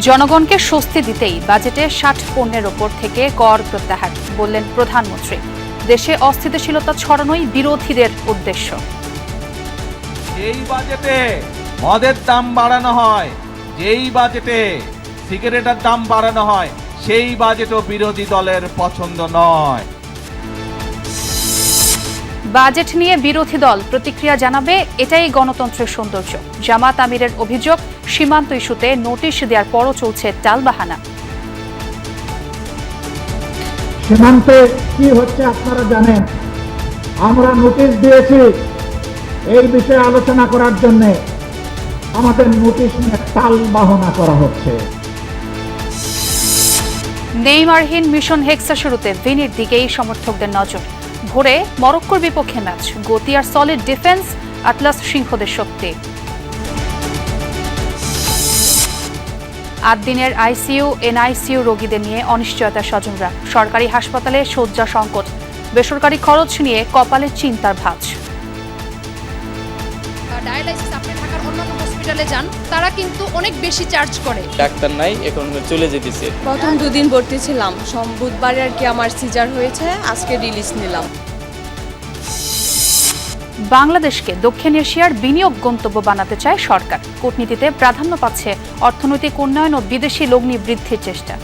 জনগণকে স্বস্তি দিতেই বাজেটে ৬০ পণ্যের ওপর থেকে কর প্রত্যাহার, বললেন প্রধানমন্ত্রী। দেশে অস্থিতিশীলতা ছড়ানোই বিরোধীদের উদ্দেশ্য। যেই বাজেটে মদের দাম বাড়ানো হয়, যেই বাজেটে সিগারেটের দাম বাড়ানো হয়, সেই বাজেটও বিরোধী দলের পছন্দ নয়। বাজেট নিয়ে বিরোধী দল প্রতিক্রিয়া জানাবে, এটাই গণতন্ত্রের সৌন্দর্য। জামাত আমিরের অভিযোগ, সীমান্ত ইস্যুতে নোটিশ দেওয়ার পরও চলছে টালবাহানা। সীমান্তে কি হচ্ছে আপনারা জানেন, আমরা নোটিশ দিয়েছি এই বিষয়ে আলোচনা করার জন্য, আমাদের নোটিশ নিয়ে টালবাহানা করা হচ্ছে। নেইমারহীন মিশন হেক্সা শুরুতে ভিনির দিকেই সমর্থকদের নজর। ভোরে মরক্কোর বিপক্ষে ম্যাচ, গতি আর সলিড ডিফেন্স আটলাস সিংহদের শক্তি। ৮ দিনের আইসিইউ এনআইসিইউ রোগীদের নিয়ে অনিশ্চয়তা স্বজনরা। সরকারি হাসপাতালে শয্যা সংকট, বেসরকারি খরচ নিয়ে কপালে চিন্তার ভাঁজ। ডায়ালাইসিস আপনি ঢাকার অন্যান্য হসপিটালে যান, তারা কিন্তু অনেক বেশি চার্জ করে। ডাক্তার নাই, এখন চলে যেতেছে। প্রথম 2 দিন ভর্তি ছিলাম, বুধবারে আর কি আমার সিজার হয়েছে, আজকে রিলিজ নিলাম। বাংলাদেশকে দক্ষিণ এশিয়ার বিনিয়োগ গন্তব্য বানাতে চায় সরকার। কূটনীতিতে প্রাধান্য পাচ্ছে অর্থনৈতিক উন্নয়ন ও বিদেশি লগ্নি বৃদ্ধির চেষ্টা।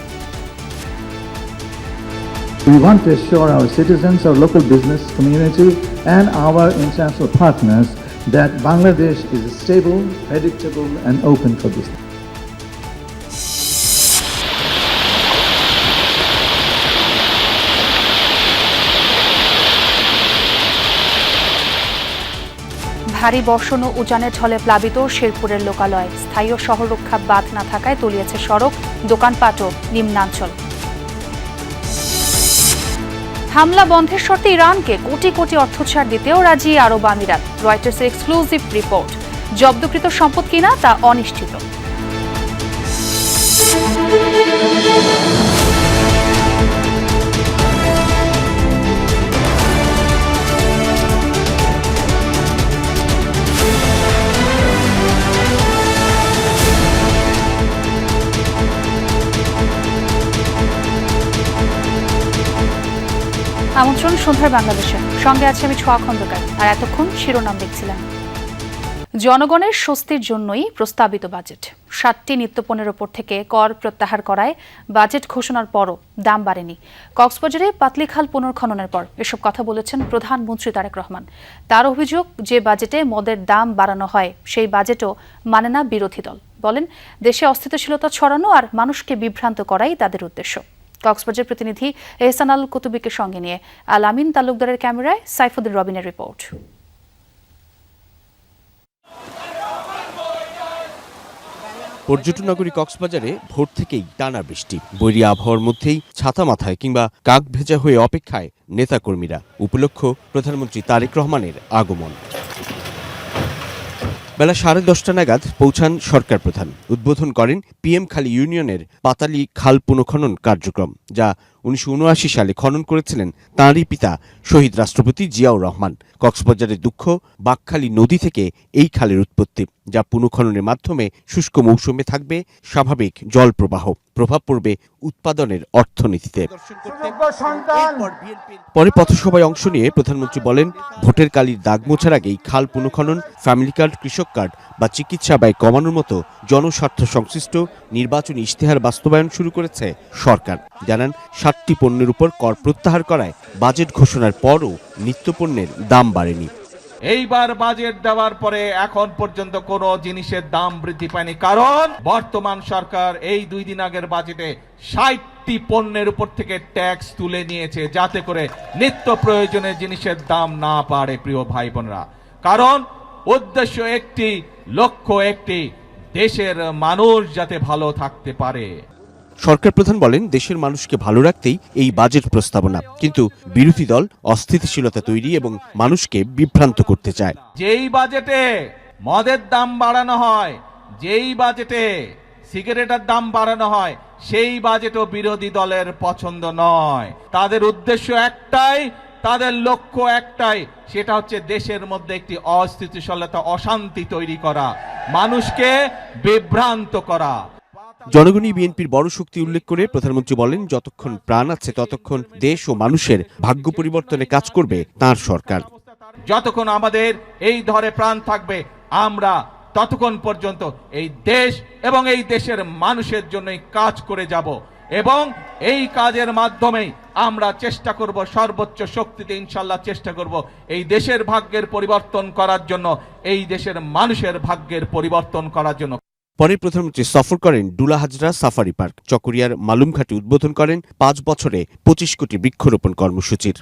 We want to assure our citizens, our local business community and our international partners that Bangladesh is stable, predictable and open for business. ভারী বর্ষণ ও উজানের ঝলে প্লাবিত শেরপুরের লোকালয়। স্থায়ী ও শহর রক্ষা বাঁধ না থাকায় তলিয়েছে সড়ক, দোকানপাট ও নিম্নাঞ্চল। হামলা বন্ধের শর্তে ইরানকে কোটি কোটি অর্থ ছাড় দিতেও রাজি আরব আমিরাত। রয়টার্সের এক্সক্লুসিভ রিপোর্ট। জব্দকৃত সম্পদ কিনা তা অনিশ্চিত। আমন্ত্রণ সন্ধ্যার বাংলাদেশে, সঙ্গে আছে আমি ছোঁয়া খন্দকার। আর এতক্ষণ শিরোনাম দেখছিলাম। জনগণের স্বস্তির জন্যই প্রস্তাবিত বাজেট। ৭টি নিত্যপণ্যের ওপর থেকে কর প্রত্যাহার করায় বাজেট ঘোষণার পরও দাম বাড়েনি। কক্সবাজারে পাতলিখাল পুনর্খননের পর এসব কথা বলেছেন প্রধানমন্ত্রী তারেক রহমান। তার অভিযোগ, যে বাজেটে মদের দাম বাড়ানো হয় সেই বাজেটও মানে না বিরোধী দল। বলেন, দেশে অস্থিতিশীলতা ছড়ানো আর মানুষকে বিভ্রান্ত করাই তাদের উদ্দেশ্য। কক্সবাজার প্রতিনিধি এহসান আল কুতুবিকে সঙ্গে নিয়ে আল আমিন তালুকদারের ক্যামেরায় সাইফুদ্দিন রবিনের রিপোর্ট। পর্যটন নগরী কক্সবাজারে ভোর থেকেই টানা বৃষ্টি। বৈরী আবহাওয়ার মধ্যেই ছাতা মাথায় কিংবা কাক ভেজা হয়ে অপেক্ষায় নেতাকর্মীরা। উপলক্ষ প্রধানমন্ত্রী তারেক রহমানের আগমন। বেলা 10:30 নাগাদ পৌঁছান সরকার প্রধান। উদ্বোধন করেন পিএম খালি ইউনিয়নের পাতালি খাল পুনঃখনন কার্যক্রম, যা 1979 সালে খনন করেছিলেন তাঁরই পিতা শহীদ রাষ্ট্রপতি জিয়াউর রহমান। কক্সবাজারের দুঃখ, বাকখালী নদী থেকে এই খালের উৎপত্তি, যা পুনঃখননের মাধ্যমে শুষ্ক মৌসুমে থাকবে স্বাভাবিক জল প্রবাহ। প্রভাব পড়বে উৎপাদনের অর্থনীতিতে। পরে পথসভায় অংশ নিয়ে প্রধানমন্ত্রী বলেন, ভোটের কালির দাগ মোছার আগেই খাল পুনঃখনন, ফ্যামিলি কার্ড, কৃষক কার্ড বা চিকিৎসা ব্যয় কমানোর মতো জনস্বার্থ সংশ্লিষ্ট নির্বাচনী ইশতেহার বাস্তবায়ন শুরু করেছে সরকার। জানান, ৭টি পণ্যের উপর কর প্রত্যাহার করায় বাজেট ঘোষণার পরও নিত্যপণ্যের দাম বাড়েনি। এইবার বাজেট দেওয়ার পরে এখন পর্যন্ত কোনো জিনিসের দাম বৃদ্ধি পায়নি, কারণ বর্তমান সরকার এই 2 দিন আগের বাজেটে ৬০টি পণ্যের উপর থেকে ট্যাক্স তুলে নিয়েছে, যাতে করে নিত্য প্রয়োজনীয় জিনিসের দাম না বাড়ে। প্রিয় ভাই বোনরা, কারণ উদ্দেশ্য একটি, লক্ষ্য একটি, দেশের মানুষ যাতে ভালো থাকতে পারে। সরকার প্রধান বলেন, দেশের মানুষকে ভালো রাখতেই এই বাজেট প্রস্তাবনা, কিন্তু বিরোধী দল অস্থিতিশীলতা তৈরি এবং মানুষকে বিভ্রান্ত করতে চায়। যেই বাজেটে মদের দাম বাড়ানো হয়, যেই বাজেটে সিগারেটের দাম বাড়ানো হয়, সেই বাজেটও বিরোধী দলের পছন্দ নয়। তাদের উদ্দেশ্য একটাই, তাদের লক্ষ্য একটাই, সেটা হচ্ছে দেশের মধ্যে একটি অস্থিতিশীলতা, অশান্তি তৈরি করা, মানুষকে বিভ্রান্ত করা। জনগণই বিএনপির বড় শক্তি উল্লেখ করে প্রধানমন্ত্রী বলেন, যতক্ষণ প্রাণ আছে ততক্ষণ দেশ ও মানুষের ভাগ্য পরিবর্তনে কাজ করবে তাঁর সরকার। যতক্ষণ আমাদের এই ধরে প্রাণ থাকবে, আমরা ততক্ষণ পর্যন্ত এই দেশ এবং এই দেশের মানুষের জন্যই কাজ করে যাব এবং এই কাজের মাধ্যমেই আমরা চেষ্টা করব, সর্বোচ্চ শক্তিতে ইনশাল্লাহ চেষ্টা করব এই দেশের ভাগ্যের পরিবর্তন করার জন্য, এই দেশের মানুষের ভাগ্যের পরিবর্তন করার জন্য। পরে প্রধানমন্ত্রী সফর করেন ডুলা হাজরা সাফারি পার্ক, চকরিয়ার মালুমঘাটে উদ্বোধন করেন 5 বছরে 25 কোটি বৃক্ষরোপণ কর্মসূচির।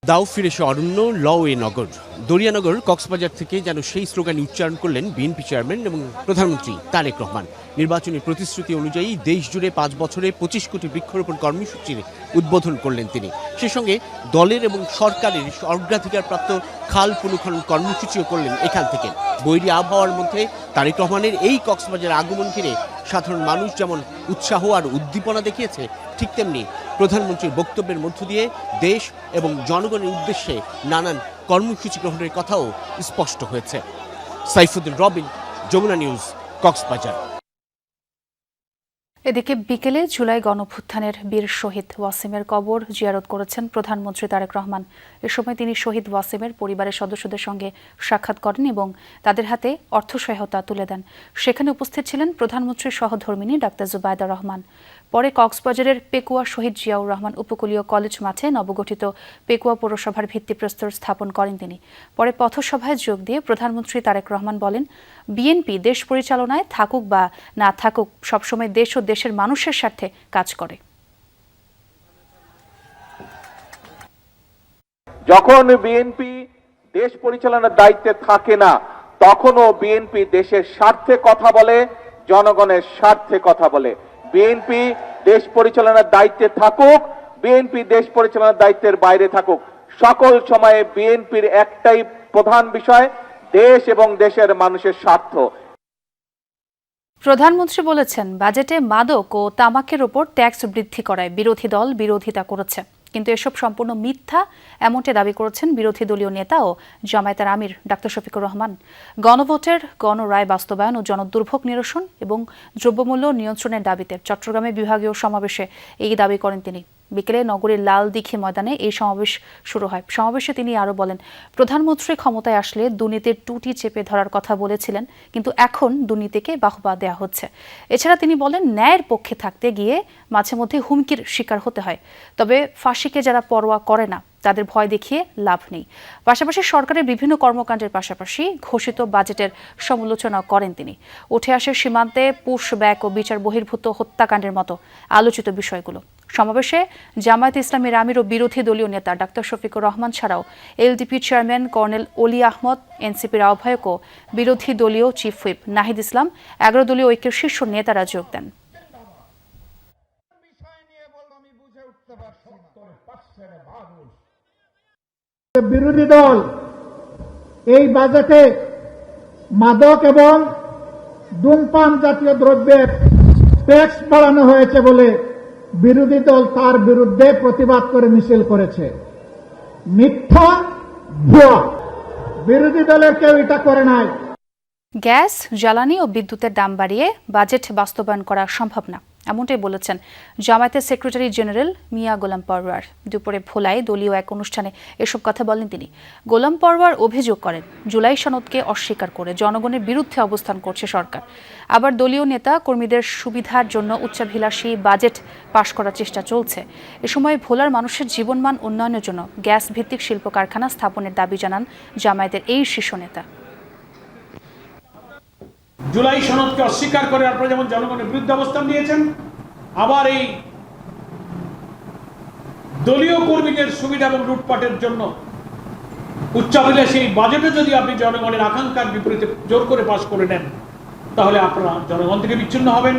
দাও ফিরেছে অরণ্য, লও এ নগর। দরিয়ানগর কক্সবাজার থেকে যেন সেই স্লোগান উচ্চারণ করলেন বিএনপি চেয়ারম্যান এবং প্রধানমন্ত্রী তারেক রহমান। নির্বাচনী প্রতিশ্রুতি অনুযায়ী দেশ জুড়ে 5 বছরে 25 কোটি বৃক্ষরোপণ কর্মসূচির উদ্বোধন করলেন তিনি। সে সঙ্গে দলের এবং সরকারের অগ্রাধিকারপ্রাপ্ত খাল পুনঃখনন কর্মসূচিও করলেন এখান থেকে। বৈরী আবহাওয়ার মধ্যে তারেক রহমানের এই কক্সবাজার আগমন ঘিরে সাধারণ মানুষ যেমন উৎসাহ আর উদ্দীপনা দেখিয়েছে, ঠিক তেমনি প্রধানমন্ত্রীর বক্তব্যের মধ্য দিয়ে দেশ এবং জনগণের উদ্দেশ্যে নানান কর্মসূচি গ্রহণের কথাও স্পষ্ট হয়েছে। সাইফুদ্দিন রবিন, যমুনা নিউজ, কক্সবাজার। এদিকে বিকেলে জুলাই গণঅভ্যুত্থানের বীর শহীদ ওয়াসিমের কবর জিয়ারত করেছেন প্রধানমন্ত্রী তারেক রহমান। এ সময় তিনি শহীদ ওয়াসিমের পরিবারের সদস্যদের সঙ্গে সাক্ষাৎ করেন এবং তাদের হাতে অর্থ সহায়তা তুলে দেন। সেখানে উপস্থিত ছিলেন প্রধানমন্ত্রীর সহধর্মিণী ডাক্তার জুবাইদা রহমান। পরে কক্সবাজারের পেকুয়া শহীদ জিয়াউর রহমান উপকূলীয় কলেজ মাঠে নবগঠিত পেকুয়া পৌরসভার ভিত্তিপ্রস্তর স্থাপন করেন তিনি। পরে পথসভায় যোগ দিয়ে প্রধানমন্ত্রী তারেক রহমান বলেন, বিএনপি দেশ পরিচালনায় থাকুক বা না থাকুক সবসময় দেশ ও দেশের মানুষের স্বার্থে কাজ করে। যখন বিএনপি দেশ পরিচালনার দায়িত্বে থাকে না, তখনও বিএনপি দেশের স্বার্থে কথা বলে, জনগণের স্বার্থে কথা বলে। বিএনপি দেশ পরিচালনার দায়িত্বে থাকুক, বিএনপি দেশ পরিচালনার দায়িত্বের বাইরে থাকুক, সকল সময়ে বিএনপির একটাই প্রধান বিষয়, দেশ এবং দেশের মানুষের স্বার্থ। প্রধানমন্ত্রী বলেছেন, বাজেটে মাদক ও তামাকের ওপর ট্যাক্স বৃদ্ধি করায় বিরোধী দল বিরোধিতা করেছে, কিন্তু এসব সম্পূর্ণ মিথ্যা, এমনটি দাবি করেছেন বিরোধী দলীয় নেতা ও জামায়াতের আমির ডাক্তার শফিকুর রহমান। গণভোটের গণরায় বাস্তবায়ন ও জনদুর্ভোগ নিরসন এবং দ্রব্যমূল্য নিয়ন্ত্রণের দাবিতে চট্টগ্রামে বিভাগীয় সমাবেশে এই দাবি করেন তিনি। বিকেলে নগরীর লালদিঘি ময়দানে এই সমাবেশ শুরু হয়। সমাবেশে তিনি আরও বলেন, প্রধানমন্ত্রী ক্ষমতায় আসলে দুর্নীতির টুটি চেপে ধরার কথা বলেছিলেন, কিন্তু এখন দুর্নীতিকে বাহবা দেওয়া হচ্ছে। এছাড়া তিনি বলেন, ন্যায়ের পক্ষে থাকতে গিয়ে মাঝে মধ্যে হুমকির শিকার হতে হয়, তবে ফাঁসিকে যারা পরোয়া করে না তাদের ভয় দেখিয়ে লাভ নেই। পাশাপাশি সরকারের বিভিন্ন কর্মকাণ্ডের পাশাপাশি ঘোষিত বাজেটের সমালোচনা করেন তিনি। উঠে আসে সীমান্তে পুশব্যাক ও বিচার বহির্ভূত হত্যাকাণ্ডের মতো আলোচিত বিষয়গুলো। সমাবেশে জামায়াতে ইসলামীর আমির ও বিরোধী দলীয় নেতা ডাক্তার শফিকুর রহমান ছাড়াও এলডিপি চেয়ারম্যান কর্নেল অলি আহমদ, এনসিপির আহ্বায়ক ও বিরোধী দলীয় চিফ হুইপ নাহিদ ইসলাম, 11 দলীয় ঐক্যের শীর্ষ নেতারা যোগ দেন। বিরোধী দল এই বাজেটে মাদক এবং ধূমপান জাতীয় দ্রব্যের ট্যাক্স বাড়ানো হয়েছে বলে বিরোধী দল তার বিরুদ্ধে প্রতিবাদ করে মিছিল করেছে। মিথ্যা, ভুয়া। বিরোধী দলের কেউ এটা করে নাই। গ্যাস, জ্বালানি ও বিদ্যুতের দাম বাড়িয়ে বাজেট বাস্তবায়ন করা সম্ভব না, এমনটাই বলেছেন জামায়াতের সেক্রেটারি জেনারেল মিয়া গোলাম পরওয়ার। দুপুরে ভোলায় দলীয় এক অনুষ্ঠানে এসব কথা বলেন তিনি। গোলাম পরওয়ার অভিযোগ করেন, জুলাই সনদকে অস্বীকার করে জনগণের বিরুদ্ধে অবস্থান করছে সরকার। আবার দলীয় নেতা কর্মীদের সুবিধার জন্য উচ্চাভিলাষী বাজেট পাশ করার চেষ্টা চলছে। এ সময় ভোলার মানুষের জীবনমান উন্নয়নের জন্য গ্যাস ভিত্তিক শিল্প কারখানা স্থাপনের দাবি জানান জামায়াতের এই শীর্ষ নেতা। জুলাই সনদকে অস্বীকার করে আপনারা যেমন জনগণের বিরুদ্ধে অবস্থান নিয়েছেন, আবার এই দলীয় কর্মীদের সুবিধা এবং লুটপাটের জন্য উচ্চাভিলাষী বাজেটে যদি আপনি জনগণের আকাঙ্ক্ষার বিপরীতে জোর করে পাশ করে নেন, তাহলে আপনারা জনগণ থেকে বিচ্ছিন্ন হবেন।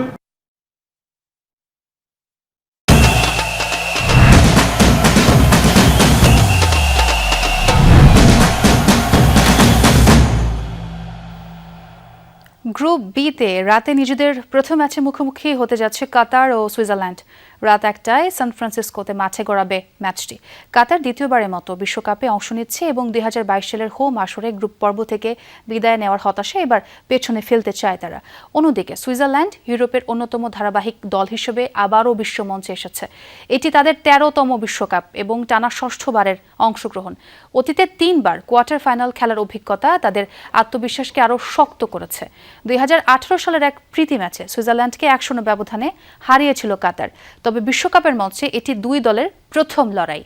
গ্রুপ বিতে রাতে নিজেদের প্রথম ম্যাচে মুখোমুখি হতে যাচ্ছে কাতার ও সুইজারল্যান্ড। রাত 1টায় সান ফ্রান্সিসকোতে মাঠে গড়াবে ম্যাচটি। কাতার দ্বিতীয়বারের মতো বিশ্বকাপে অংশ নিচ্ছে এবং 2022 সালের হোম আসরে গ্রুপ পর্ব থেকে বিদায় নেওয়ার হতাশা এবার পেছনে ফেলতে চায় তারা। অন্যদিকে সুইজারল্যান্ড ইউরোপের অন্যতম ধারাবাহিক দল হিসেবে আবারও বিশ্বমঞ্চে এসেছে। এটি তাদের 13তম বিশ্বকাপ এবং টানা 6ষ্ঠবারের অংশগ্রহণ। অতীতে 3বার কোয়ার্টার ফাইনাল খেলার অভিজ্ঞতা তাদের আত্মবিশ্বাসকে আরও শক্ত করেছে। 2018 সালের এক প্রীতি ম্যাচে সুইজারল্যান্ডকে 1-0 ব্যবধানে হারিয়েছিল কাতার। তবে বিশ্বকাপের মঞ্চে এটি দুই দলের প্রথম লড়াই।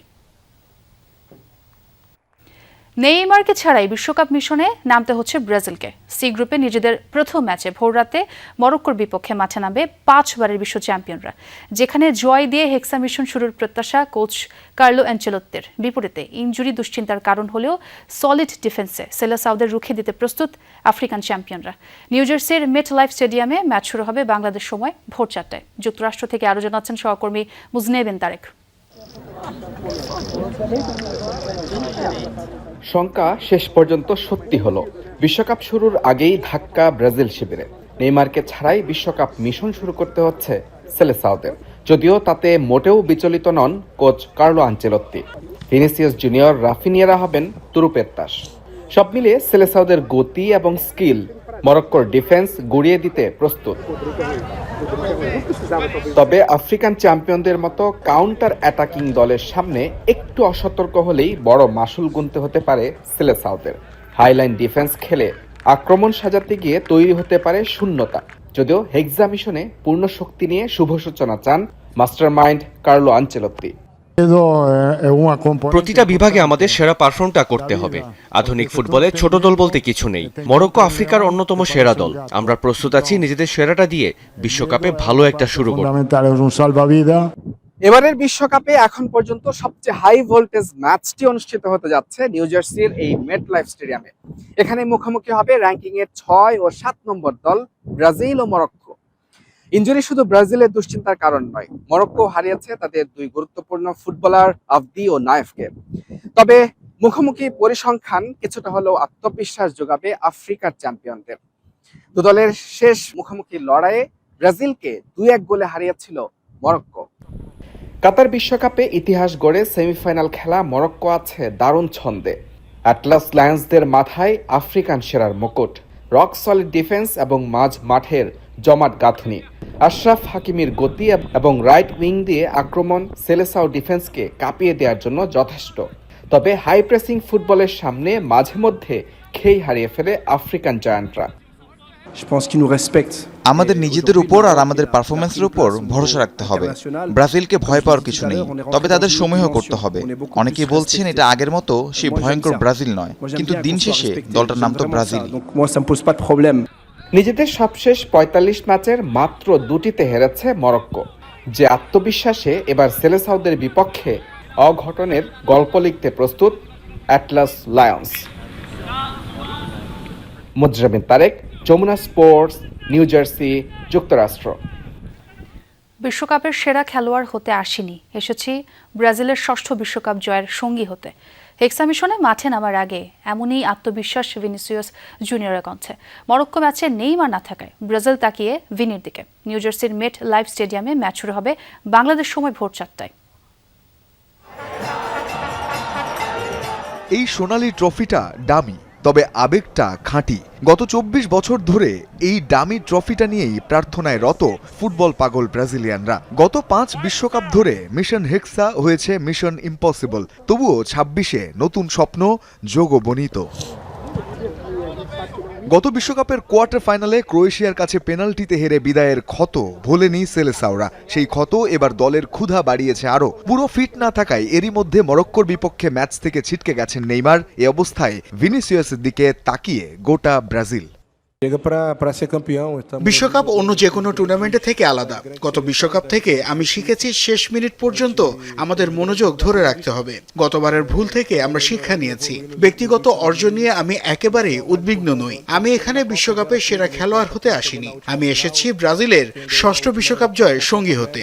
নেইমারকে ছাড়াই বিশ্বকাপ মিশনে নামতে হচ্ছে ব্রাজিলকে। সি গ্রুপে নিজেদের প্রথম ম্যাচে ভোররাতে মরক্কোর বিপক্ষে মাঠে নামবে 5বারের বিশ্ব চ্যাম্পিয়নরা, যেখানে জয় দিয়ে হেক্সা মিশন শুরুর প্রত্যাশা কোচ কার্লো অ্যানচেলোত্তির। বিপরীতে ইনজুরি দুশ্চিন্তার কারণ হলেও সলিড ডিফেন্সে সেলেসাওদের রুখে দিতে প্রস্তুত আফ্রিকান চ্যাম্পিয়নরা। নিউ জার্সির মেট লাইফ স্টেডিয়ামে ম্যাচ শুরু হবে বাংলাদেশ সময় ভোর 4টায়। যুক্তরাষ্ট্র থেকে আরও জানাচ্ছেন সহকর্মী মুজনেবিন তারেক। শঙ্কা শেষ পর্যন্ত সত্যি হলো। বিশ্বকাপ শুরুর আগেই ধাক্কা ব্রাজিল শিবিরে। নেইমারকে ছাড়াই বিশ্বকাপ মিশন শুরু করতে হচ্ছে সেলেসাওদের, যদিও তাতে মোটেও বিচলিত নন coach Carlo Ancelotti. Vinicius Junior, রাফিনিয়ারা হবেন তুরুপের তাস। সব মিলিয়ে সেলেসাওদের গতি এবং স্কিল মরক্কোর ডিফেন্স গুড়িয়ে দিতে প্রস্তুত। তবে আফ্রিকান চ্যাম্পিয়নদের মতো কাউন্টার অ্যাটাকিং দলের সামনে একটু অসতর্ক হলেই বড় মাসুল গুনতে হতে পারে সেলেসাওদের। হাইলাইন ডিফেন্স খেলে আক্রমণ সাজাতে গিয়ে তৈরি হতে পারে শূন্যতা। যদিও হেক্সা মিশনে পূর্ণ শক্তি নিয়ে শুভ সূচনা চান মাস্টারমাইন্ড কার্লো আনচেলত্তি। প্রতিটা বিভাগে আমাদের সেরা পারফর্মটা করতে হবে। আধুনিক ফুটবলে ছোট দল বলতে কিছু নেই। মরক্কো আফ্রিকার অন্যতম সেরা দল। আমরা প্রস্তুত আছি নিজেদের সেরাটা দিয়ে বিশ্বকাপে ভালো একটা শুরু করব। এবারের বিশ্বকাপে এখন পর্যন্ত সবচেয়ে হাই ভোল্টেজ ম্যাচটি অনুষ্ঠিত হতে যাচ্ছে নিউ জার্সির এই মেট লাইফ স্টেডিয়ামে। এখানে মুখোমুখি হবে র্যাঙ্কিং এর 6 ও 7 নম্বর দল ব্রাজিল ও মরক্কো। ইনজুরি শুধু ব্রাজিলের দুশ্চিন্তার কারণ নয়, মরক্কো হারিয়েছে তাদের দুই গুরুত্বপূর্ণ ফুটবলার আফদি ও নায়েফকে। তবে মুখোমুখি পরিসংখ্যান কিছুটা হলেও আত্মবিশ্বাস যোগাবে আফ্রিকার চ্যাম্পিয়নদের। দু দলের শেষ মুখোমুখি লড়াইয়ে ব্রাজিলকে 2-1 গোলে হারিয়েছিল মরক্কো। কাতার বিশ্বকাপে ইতিহাস গড়ে সেমিফাইনাল খেলা মরক্কো আছে দারুণ ছন্দে। অ্যাটলাস লায়ন্সদের মাথায় আফ্রিকান সেরার মুকুট, রক সলিড ডিফেন্স এবং মাঝ মাঠের জমাট গাঁথনি। আশরাফ হাকিমির গতি এবং রাইট উইং দিয়ে আক্রমণ সেলেসাও ডিফেন্সকে কাঁপিয়ে দেওয়ার জন্য যথেষ্ট। তবে হাই প্রেসিং ফুটবলের সামনে মাঝে মধ্যে খেই হারিয়ে ফেলে আফ্রিকান জায়ান্টরা। আমাদের নিজেদের উপর আর আমাদের পারফরমেন্সের উপর ভরসা রাখতে হবে। ব্রাজিলকে ভয় পাওয়ার কিছু নেই, তবে তাদের সময়ও করতে হবে। অনেকেই বলছেন এটা আগের মতো সেই ভয়ঙ্কর ব্রাজিল নয়, কিন্তু দিন শেষে দলটার নাম তো ব্রাজিল। নিজেদের সবশেষ 45 ম্যাচের মাত্র 2টিতে হেরেছে মরক্কো। যে আত্মবিশ্বাসে এবার সেলেসাওদের বিপক্ষে অঘটনের গল্প লিখতে প্রস্তুত Atlas Lions. Mujrabin Tarek, Jamuna sports, New Jersey, যুক্তরাষ্ট্র। বিশ্বকাপের সেরা খেলোয়াড় হতে আসিনি, এসেছি ব্রাজিলের 6ষ্ঠ বিশ্বকাপ জয়ের সঙ্গী হতে। হেক্সা মিশনে মাঠে নামার আগে এমনই আত্মবিশ্বাস ভিনিসিয়াস জুনিয়রের কণ্ঠে। মরক্কো ম্যাচে নেইমার না থাকায় ব্রাজিল তাকিয়ে ভিনির দিকে। নিউ জার্সির মেট লাইফ স্টেডিয়ামে ম্যাচ শুরু হবে বাংলাদেশ সময় ভোর 4টায়। এই সোনালী ট্রফিটা দামি, তবে আবেগটা খাঁটি। গত 24 বছর ধরে এই দামি ট্রফিটা নিয়েই প্রার্থনায় রত ফুটবল পাগল ব্রাজিলিয়ানরা। গত 5 বিশ্বকাপ ধরে মিশন হেক্সা হয়েছে মিশন ইম্পসিবল। তবুও 26-এ নতুন স্বপ্ন যোগবনিত। গত বিশ্বকাপের কোয়ার্টার ফাইনালে ক্রোয়েশিয়ার কাছে পেনাল্টিতে হেরে বিদায়ের ক্ষত ভোলেনি সেলেসাওরা। সেই ক্ষত এবার দলের ক্ষুধা বাড়িয়েছে আরও। পুরো ফিট না থাকায় এরই মধ্যে মরক্কোর বিপক্ষে ম্যাচ থেকে ছিটকে গেছেন নেইমার। এ অবস্থায় ভিনিসিয়াসের দিকে তাকিয়ে গোটা ব্রাজিল। বিশ্বকাপ অন্য যে কোনো টুর্নামেন্টে থেকে আলাদা। গত বিশ্বকাপ থেকে আমি শিখেছি শেষ মিনিট পর্যন্ত আমাদের মনোযোগ ধরে রাখতে হবে। গতবারের ভুল থেকে আমরা শিক্ষা নিয়েছি। ব্যক্তিগত অর্জন নিয়ে আমি একেবারেই উদ্বিগ্ন নই। আমি এখানে বিশ্বকাপে সেরা খেলোয়াড় হতে আসিনি, আমি এসেছি ব্রাজিলের 6ষ্ঠ বিশ্বকাপ জয়ের সঙ্গী হতে।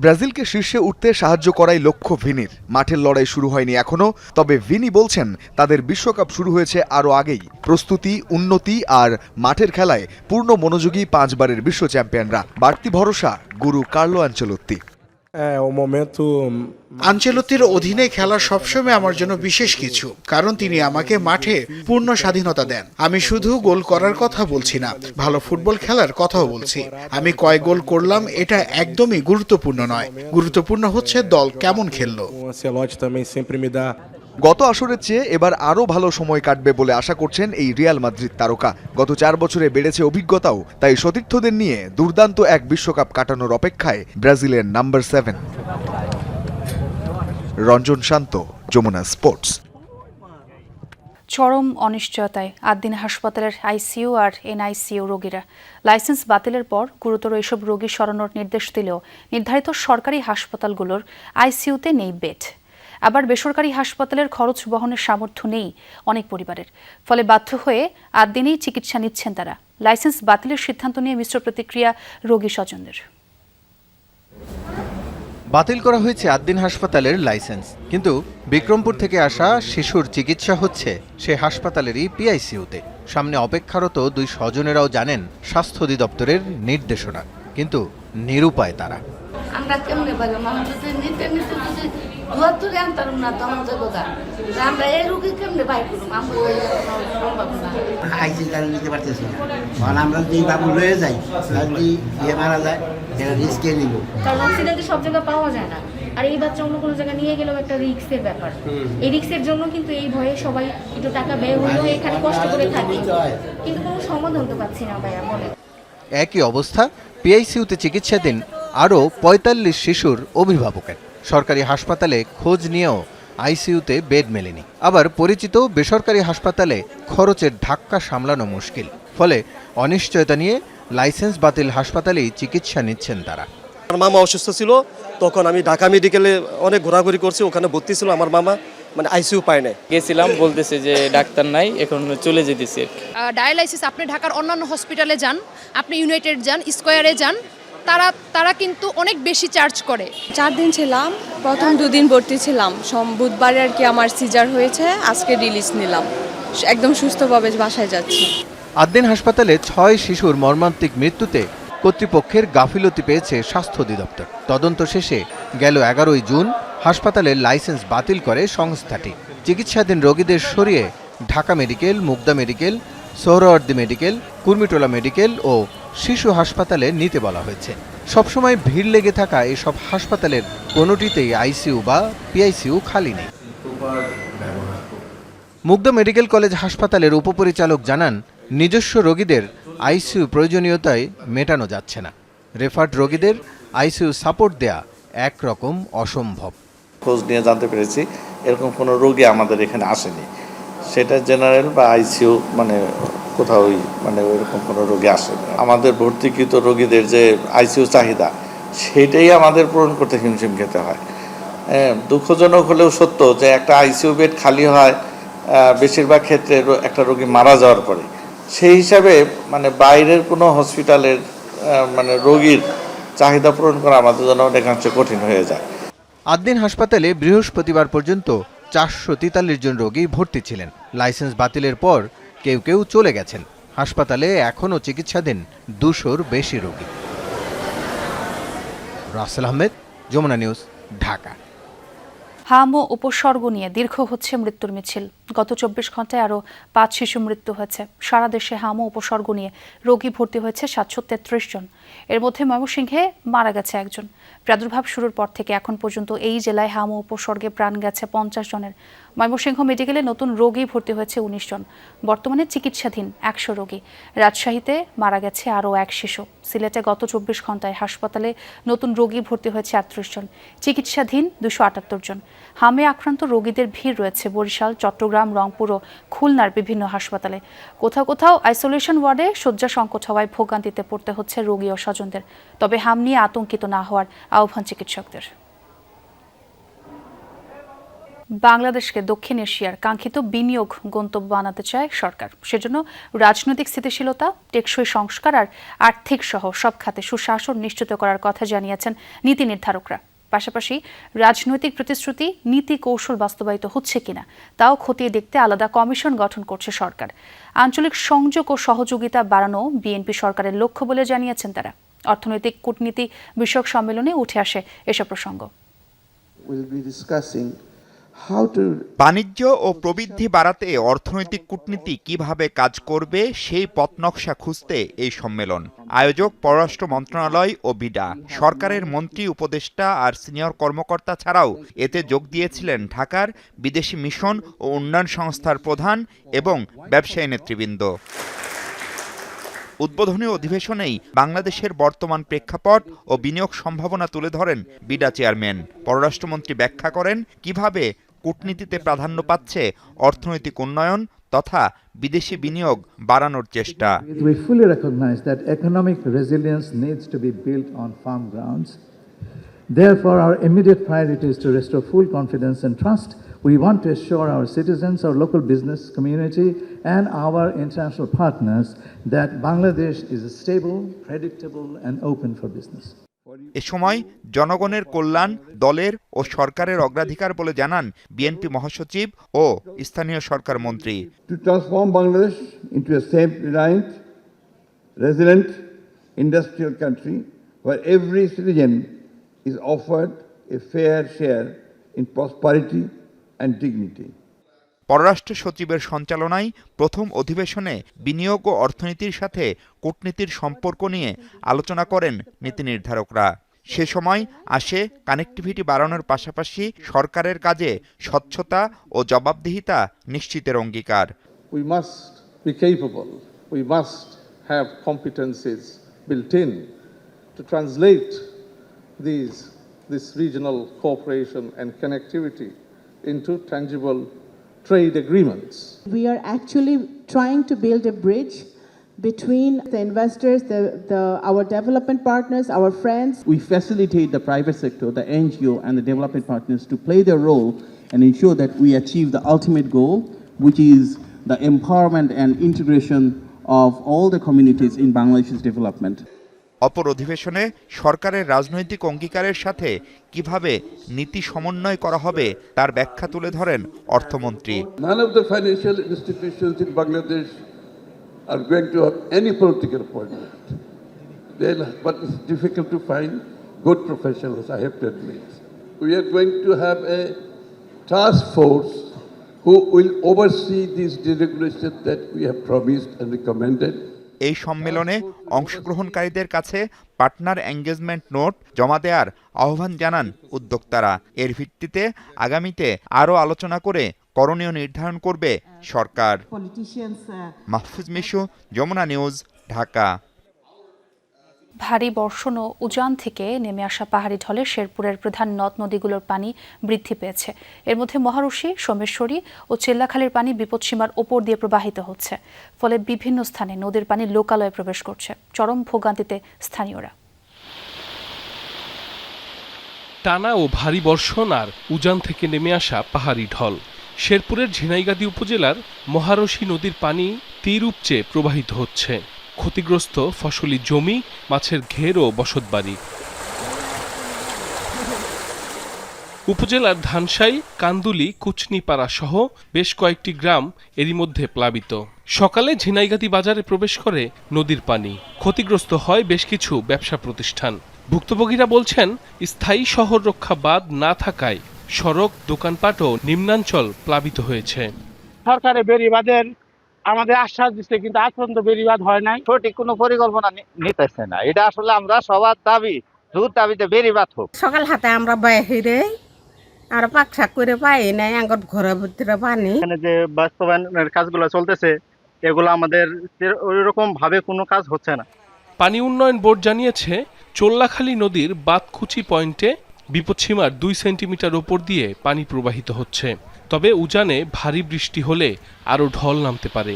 ব্রাজিলকে শীর্ষে উঠতে সাহায্য করাই লক্ষ্য ভিনির। মাঠের লড়াই শুরু হয়নি এখনো, তবে ভিনি বলছেন তাদের বিশ্বকাপ শুরু হয়েছে আরও আগেই। প্রস্তুতি, উন্নতি আর মাঠের খেলায় পূর্ণ মনোযোগী 5 বারের বিশ্ব চ্যাম্পিয়নরা। বাড়তি ভরসা গুরু কার্লো আনচেলোত্তি। আনচেলোত্তির অধীনে খেলা সবসময় আমার জন্য বিশেষ কিছু, কারণ তিনি আমাকে মাঠে পূর্ণ স্বাধীনতা দেন। আমি শুধু গোল করার কথা বলছি না, ভালো ফুটবল খেলার কথাও বলছি। আমি কয় গোল করলাম এটা একদমই গুরুত্বপূর্ণ নয়, গুরুত্বপূর্ণ হচ্ছে দল কেমন খেললো। গত আসরের চেয়ে এবার আরও ভালো সময় কাটবে বলে আশা করছেন এই রিয়াল মাদ্রিদ তারকা। গত 4 বছরে বেড়েছে অভিজ্ঞতাও, তাই সতীর্থদের নিয়ে দুর্দান্ত এক বিশ্বকাপ কাটানোর অপেক্ষায় ব্রাজিলের নাম্বার 7। রঞ্জন শান্ত, যমুনা স্পোর্টস। চরম অনিশ্চয়তায় 8 দিন হাসপাতালের আইসিইউ আর এনআইসিইউ রোগীরা। লাইসেন্স বাতিলের পর গুরুতর এসব রোগী সরানোর নির্দেশ দিলেও নির্ধারিত সরকারি হাসপাতালগুলোর আইসিইউতে নেই বেড। আবার বেসরকারি হাসপাতালের খরচ বহনের সামর্থ্য নেই অনেক পরিবারের, ফলে বাধ্য হয়ে 8 দিনেই চিকিৎসা নিচ্ছেন তারা। লাইসেন্স বাতিলের সিদ্ধান্ত নিয়ে মিশ্র প্রতিক্রিয়া রোগী স্বজনদের। বাতিল করা হয়েছে 8 দিন হাসপাতালের লাইসেন্স, কিন্তু বিক্রমপুর থেকে আসা শিশুর চিকিৎসা হচ্ছে সে হাসপাতালেরই পিআইসিইউতে। সামনে অপেক্ষারত 2 স্বজনেরাও জানেন স্বাস্থ্য অধিদপ্তরের নির্দেশনা, কিন্তু নিরুপায় তারা। আমরা কেমনে পারলাম, আমাদের নিতে নিতে যদি ধরে আনতাম না তখন তো আমরা এই রোগী কেমনে বাই করুম, আমরা সম্ভব না। আইসিইউ কারণে নিতে পারতেছি না, কারণ আমরা যদি বাবু লয়ে যাই যদি মারা যায় এটা রিস্কে নিব, কারণ অক্সিজেন তো সব জায়গায় পাওয়া যায় না, আর এই বাচ্চা অন্য কোনো জায়গায় নিয়ে গেলেও একটা রিস্কের ব্যাপার। এই রিস্কের জন্য কিন্তু এই ভয়ে সবাই একটু টাকা ব্যয় হলেও এখানে কষ্ট করে থাকি, কিন্তু কোনো সমাধান তো পাচ্ছি না ভাইয়া বলে। একই অবস্থা পিআইসিইউতে চিকিৎসাধীন আরও 45 শিশুর অভিভাবকের। সরকারি হাসপাতালে খোঁজ নিয়েও আইসিইউতে বেড মেলেনি। আবার পরিচিত বেসরকারি হাসপাতালে খরচের ধাক্কা সামলানো মুশকিল, ফলে অনিশ্চয়তা নিয়ে লাইসেন্স বাতিল হাসপাতালেই চিকিৎসা নিচ্ছেন তারা। আমার মামা অসুস্থ ছিল, তখন আমি ঢাকা মেডিকেলে অনেক ঘোরাঘুরি করছি, ওখানে ভর্তি ছিল আমার মামা, মানে আইসিইউ পায় নাই। গেছিলাম, বলতেছে যে ডাক্তার নাই, এখন চলে যেতেছে। ডায়ালাইসিস আপনি ঢাকার অন্যান্য হসপিটালে যান, আপনি ইউনাইটেড যান, স্কয়ারে যান, তারা কিন্তু অনেক বেশি চার্জ করে। 4 দিন ছিলাম, প্রথম 2 দিন ভর্তি ছিলাম। বুধবারে আর কি আমার সিজার হয়েছে, আজকে রিলিজ নিলাম, একদম সুস্থভাবে বাসায় যাচ্ছি। 8 দিন হাসপাতালে 6 শিশুর মর্মান্তিক মৃত্যুতে কর্তৃপক্ষের গাফিলতি পেয়েছে স্বাস্থ্য অধিদপ্তর। তদন্ত শেষে গেল 11 জুন হাসপাতালের লাইসেন্স বাতিল করে সংস্থাটি। চিকিৎসাধীন রোগীদের সরিয়ে Dhaka medical, Mugda medical, Suhrawardy medical, Kurmitola medical ও শিশু হাসপাতালে নিতে বলা হয়েছে। সবসময় ভিড় লেগে থাকা এসব হাসপাতালের কোনোটিতেই আইসিইউ বা পিআইসিইউ খালি নেই। মুগদা মেডিকেল কলেজ হাসপাতালের উপপরিচালক জানান, নিজস্ব রোগীদের আইসিইউ প্রয়োজনীয়তায় মেটানো যাচ্ছে না। রেফার্ড রোগীদের আইসিইউ সাপোর্ট দেয়া একরকম অসম্ভব। খোঁজ নিয়ে জানতে পেরেছি এরকম কোনো রোগী আমাদের এখানে আসেনি, সেটা জেনারেল বা আইসিইউ মানে কোথাও মানে ওইরকম কোনো রোগী আসেনি। আমাদের ভর্তিকৃত রোগীদের যে আইসিইউ চাহিদা সেটাই আমাদের পূরণ করতে হিমশিম খেতে হয়। দুঃখজনক হলেও সত্য যে একটা আইসিইউ বেড খালি হয় বেশিরভাগ ক্ষেত্রে একটা রোগী মারা যাওয়ার পরে। সেই হিসাবে মানে বাইরের কোনো হসপিটালের মানে রোগীর চাহিদা পূরণ করা আমাদের জন্য অনেকাংশে কঠিন হয়ে যায়। 8 দিন হাসপাতালে বৃহস্পতিবার পর্যন্ত 443 জন রোগী ভর্তি ছিলেন। লাইসেন্স বাতিলের পর কেউ কেউ চলে গেছেন। হাসপাতালে এখনও চিকিৎসাধীন 200-র বেশি রোগী। রাসেল আহমেদ, যমুনা নিউজ, ঢাকা। হাম ও উপসর্গ নিয়ে দীর্ঘ হচ্ছে মৃত্যুর মিছিল। গত 24 ঘন্টায় আরও 5 শিশু মৃত্যু হয়েছে। সারা দেশে হাম ও উপসর্গ নিয়ে রোগী ভর্তি হয়েছে 733 জন। এর মধ্যে ময়মনসিংহে মারা গেছে 1 জন। প্রাদুর্ভাব শুরুর পর থেকে এখন পর্যন্ত এই জেলায় হাম ও উপসর্গে প্রাণ গেছে 50 জনের। ময়মনসিংহ মেডিকেলে নতুন রোগী ভর্তি হয়েছে 19 জন। বর্তমানে চিকিৎসাধীন 100 রোগী। রাজশাহীতে মারা গেছে আরও 1 শিশু। সিলেটে গত 24 ঘন্টায় হাসপাতালে নতুন রোগী ভর্তি হয়েছে 38 জন। চিকিৎসাধীন 278 জন। হামে আক্রান্ত রোগীদের ভিড় রয়েছে বরিশাল, চট্টগ্রাম, রংপুর ও খুলনার বিভিন্ন হাসপাতালে। কোথাও কোথাও আইসোলেশন ওয়ার্ডে শয্যা সংকট হওয়ায় ভোগান্তিতে পড়তে হচ্ছে রোগী ও স্বজনদের। তবে হাম নিয়ে আতঙ্কিত না হওয়ার আহ্বান চিকিৎসকদের। বাংলাদেশকে দক্ষিণ এশিয়ার কাঙ্ক্ষিত বিনিয়োগ গন্তব্য বানাতে চায় সরকার। সেজন্য রাজনৈতিক স্থিতিশীলতা, টেকসই সংস্কার আর আর্থিক সহ সব খাতে সুশাসন নিশ্চিত করার কথা জানিয়েছেন নীতি নির্ধারকরা। পাশাপাশি রাজনৈতিক প্রতিশ্রুতি, নীতি কৌশল বাস্তবায়িত হচ্ছে কিনা তাও খতিয়ে দেখতে আলাদা কমিশন গঠন করছে সরকার। আঞ্চলিক সংযোগ ও সহযোগিতা বাড়ানো বিএনপি সরকারের লক্ষ্য বলে জানিয়েছেন তারা। অর্থনৈতিক কূটনীতি বিষয়ক সম্মেলনে উঠে আসে এসব প্রসঙ্গ। বাণিজ্য ও প্রবৃদ্ধি বাড়াতে অর্থনৈতিক কূটনীতি কিভাবে কাজ করবে সেই পথনকশা খুঁজতে এই সম্মেলন। আয়োজক পররাষ্ট্র মন্ত্রণালয় ও বিডা। সরকারের মন্ত্রী, উপদেষ্টা আর সিনিয়র কর্মকর্তা ছাড়াও এতে যোগ দিয়েছিলেন ঢাকার বিদেশি মিশন ও উন্নয়ন সংস্থার প্রধান এবং ব্যবসায়ী নেতৃবৃন্দ। উদ্বোধনী অধিবেশনেই বাংলাদেশের বর্তমান প্রেক্ষাপট ও বিনিয়োগ সম্ভাবনা তুলে ধরেন বিডা চেয়ারম্যান। পররাষ্ট্রমন্ত্রী ব্যাখ্যা করেন কিভাবে কূটনীতিতে প্রাধান্য পাচ্ছে অর্থনৈতিক উন্নয়ন তথা বিদেশি বিনিয়োগ বাড়ানোর চেষ্টা। We fully recognize that economic resilience needs to be built on firm grounds. Therefore, our immediate priority is to restore full confidence and trust. We want to assure our citizens, our local business community, and our international partners that Bangladesh is stable, predictable, and open for business. এ সময় জনগণের কল্যাণ দলের ও সরকারের অগ্রাধিকার বলে জানান BNP মহাসচিব ও স্থানীয় সরকার মন্ত্রী। To transform Bangladesh into a safe, reliant, resilient, industrial country where every citizen is offered a fair share in prosperity and dignity. পররাষ্ট্র সচিবের সঞ্চালনায় প্রথম অধিবেশনে বিনিয়োগ ও অর্থনীতির সাথে কূটনীতির সম্পর্ক নিয়ে আলোচনা করেন নীতি নির্ধারকরা। সে সময় আসে কানেক্টিভিটি বাড়ানোর পাশাপাশি সরকারের কাজে স্বচ্ছতা ও জবাবদিহিতা নিশ্চিতের অঙ্গীকার। We must be capable, we must have competencies built in to translate this regional cooperation and connectivity into tangible trade agreements. We are actually trying to build a bridge between the investors, our development partners, our friends. We facilitate the private sector, the NGO and the development partners to play their role and ensure that we achieve the ultimate goal, which is the empowerment and integration of all the communities in Bangladesh's development. অপর অধিবেশনে সরকারের রাজনৈতিক অঙ্গীকারের সাথে কিভাবে নীতি সমন্বয় করা হবে তার ব্যাখ্যা তুলে ধরেন অর্থমন্ত্রী। None of the financial institutions in Bangladesh are going to have any political appointment. But it's difficult to find good professionals, I have to admit. We are going to have a task force who will oversee these deregulations that we have promised and recommended. এই সম্মেলনে অংশগ্রহণকারীদের কাছে partner engagement note জমা দেওয়ার আহ্বান জানান উদ্যোক্তারা। এর ভিত্তিতে আগামীতে আরও আলোচনা করে করণীয় নির্ধারণ করবে সরকার। মাহফুজ মিশু, যমুনা নিউজ, ঢাকা। ভারী বর্ষণ ও উজান থেকে নেমে আসা পাহাড়ি ঢলে শেরপুরের প্রধান নদ নদীগুলোর পানি বৃদ্ধি পেয়েছে। এর মধ্যে মহারশী, সোমেশ্বরী ও চেল্লাখালীর পানি বিপদসীমার ওপর দিয়ে প্রবাহিত হচ্ছে। ফলে বিভিন্ন স্থানে নদীর পানি লোকালয়ে প্রবেশ করছে। চরম ভোগান্তিতে স্থানীয়রা। টানা ও ভারী বর্ষণ আর উজান থেকে নেমে আসা পাহাড়ি ঢল শেরপুরের ঝিনাইগাতি উপজেলার মহারশী নদীর পানি তীর উপচে প্রবাহিত হচ্ছে। ক্ষতিগ্রস্ত ফসলি জমি, মাছের ঘের ও বসতবাড়ি। উপজেলার ধানসাই, কান্দুলি, কুচনিপাড়া সহ বেশ কয়েকটি গ্রাম এরই মধ্যে প্লাবিত। সকালে ঝিনাইগাতি বাজারে প্রবেশ করে নদীর পানি। ক্ষতিগ্রস্ত হয় বেশ কিছু ব্যবসা প্রতিষ্ঠান। ভুক্তভোগীরা বলছেন, স্থায়ী শহর রক্ষা বাঁধ না থাকায় সড়ক, দোকানপাট ও নিম্নাঞ্চল প্লাবিত হয়েছে। সরকারের বেড়িবাঁধের আমাদের আশ্বাস দিচ্ছে, কিন্তু আজ পর্যন্ত বেড়িবাঁধ হয় নাই। সঠিক কোনো পরিকল্পনা নিতেছে না। এটা আসলে আমরা সবার দাবি, দ্রুত দাবিতে বেড়িবাঁধ হোক। সকাল হাতে আমরা বাইরে আর পাক শাক করে পাই নাই, আঙ্গর ঘরের ভিতরে পানি। এখানে যে বাস্তবায়নের কাজগুলো চলতেছে, এগুলো আমাদের ওইরকম ভাবে কোনো কাজ হচ্ছে না। পানি উন্নয়ন বোর্ড জানিয়েছে, চোল্লাখালী নদীর বাতকুচি পয়েন্টে বিপদসীমার 2 সেন্টিমিটার ওপর দিয়ে পানি প্রবাহিত হচ্ছে। তবে উজানে ভারী বৃষ্টি হলে আরও ঢল নামতে পারে।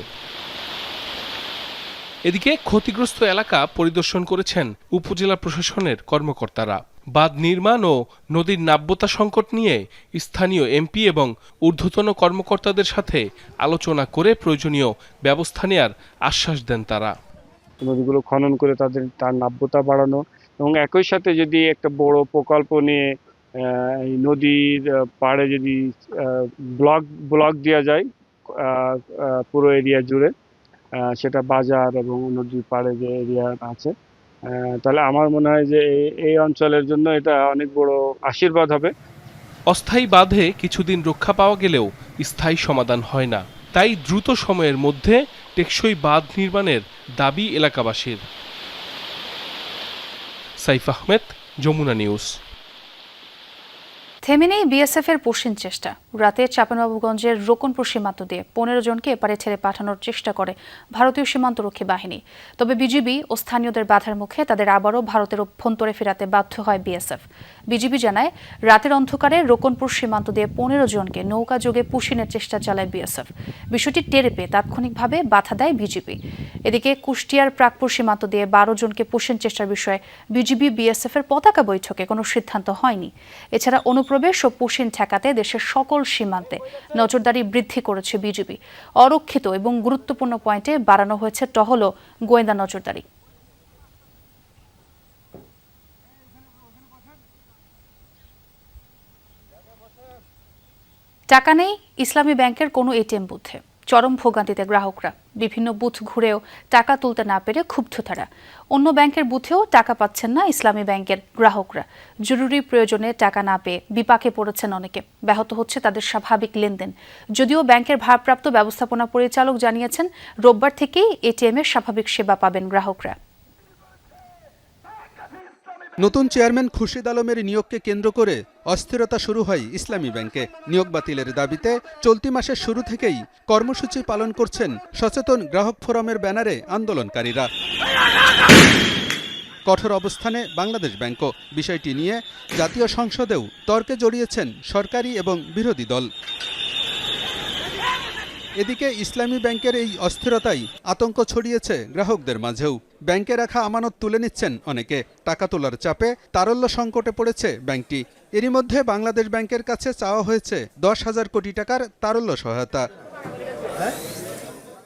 এদিকে ক্ষতিগ্রস্ত এলাকা পরিদর্শন করেছেন উপজেলা প্রশাসনের কর্মকর্তারা। বাঁধ নির্মাণ ও নদীর নাব্যতা সংকট নিয়ে স্থানীয় এমপি এবং ঊর্ধ্বতন কর্মকর্তাদের সাথে আলোচনা করে প্রয়োজনীয় ব্যবস্থা নেয়ার আশ্বাস দেন তারা। নদীগুলো খনন করে তার নাব্যতা বাড়ানো এবং একই সাথে যদি একটা বড় প্রকল্প নিয়ে এই নদীর পাড়ে যদি ব্লক দেওয়া যায় পুরো এরিয়া জুড়ে, সেটা বাজার এবং নদীর পাড়ে যে এরিয়া আছে, তাহলে আমার মনে হয় যে এই অঞ্চলের জন্য এটা অনেক বড় আশীর্বাদ হবে। অস্থায়ী বাঁধে কিছুদিন রক্ষা পাওয়া গেলেও স্থায়ী সমাধান হয় না, তাই দ্রুত সময়ের মধ্যে টেকসই বাঁধ নির্মাণের দাবি এলাকাবাসীর। সাইফ আহমেদ, যমুনা নিউজ। থেমে নেই বিএসএফ এর পুশিং চেষ্টা। রাতে চাঁপাইনবাবগঞ্জের রোকনপুর সীমান্ত দিয়ে 15 জনকে এপারে ছেড়ে পাঠানোর চেষ্টা করে ভারতীয় সীমান্তরক্ষী বাহিনী। তবে বিজিবি ও স্থানীয়দের বাধার মুখে তাদের আবারও ভারতের অভ্যন্তরে ফেরাতে বাধ্য হয় বিএসএফ। বিজিবি জানায়, রাতের অন্ধকারে রোকনপুর সীমান্ত দিয়ে 15 জনকে নৌকা যোগে পুশিনের চেষ্টা চালায় বিএসএফ। বিষয়টি টের পেয়ে তাৎক্ষণিকভাবে বাধা দেয় বিজিবি। এদিকে কুষ্টিয়ার প্রাকপুর সীমান্ত দিয়ে 12 জনকে পুশিন চেষ্টার বিষয়ে বিজিবি বিএসএফ এর পতাকা বৈঠকে কোনো সিদ্ধান্ত হয়নি। এছাড়া অনুপ্রবেশ ও পুশিন ঠেকাতে দেশের সকল সীমান্তে নজরদারি বৃদ্ধি করেছে বিজিবি। অরক্ষিত এবং গুরুত্বপূর্ণ পয়েন্টে বাড়ানো হয়েছে টহল ও গোয়েন্দা নজরদারি। টাকা নেই ইসলামী ব্যাংকের কোনো এটিএম বুথে। চরম ভোগান্তিতে গ্রাহকরা। বিভিন্ন বুথ ঘুরেও টাকা তুলতে না পেরে ক্ষুব্ধ তারা। অন্য ব্যাংকের বুথেও টাকা পাচ্ছেন না ইসলামী ব্যাংকের গ্রাহকরা। জরুরি প্রয়োজনে টাকা না পেয়ে বিপাকে পড়েছেন অনেকে। ব্যাহত হচ্ছে তাদের স্বাভাবিক লেনদেন। যদিও ব্যাংকের ভারপ্রাপ্ত ব্যবস্থাপনা পরিচালক জানিয়েছেন, রোববার থেকেই এটিএম এর স্বাভাবিক সেবা পাবেন গ্রাহকরা। নতুন চেয়ারম্যান খুরশিদ আলমের নিয়োগকে কেন্দ্র করে অস্থিরতা শুরু হয় ইসলামী ব্যাংকে। নিয়োগ বাতিলের দাবিতে চলতি মাসের শুরু থেকেই কর্মসূচি পালন করছেন সচেতন গ্রাহক ফোরামের ব্যানারে আন্দোলনকারীরা। কঠোর অবস্থানে বাংলাদেশ ব্যাংকও। বিষয়টি নিয়ে জাতীয় সংসদেও তর্কে জড়িয়েছেন সরকারি এবং বিরোধী দল। এদিকে ইসলামী ব্যাংকের এই অস্থিরতাই আতঙ্ক ছড়িয়েছে গ্রাহকদের মাঝেও। ব্যাংকে রাখা আমানত তুলে নিচ্ছেন অনেকে। টাকা তোলার চাপে তারল্য সংকটে পড়েছে ব্যাংকটি। এরই মধ্যে বাংলাদেশ ব্যাংকের কাছে চাওয়া হয়েছে 10,000 কোটি টাকার তারল্য সহায়তা।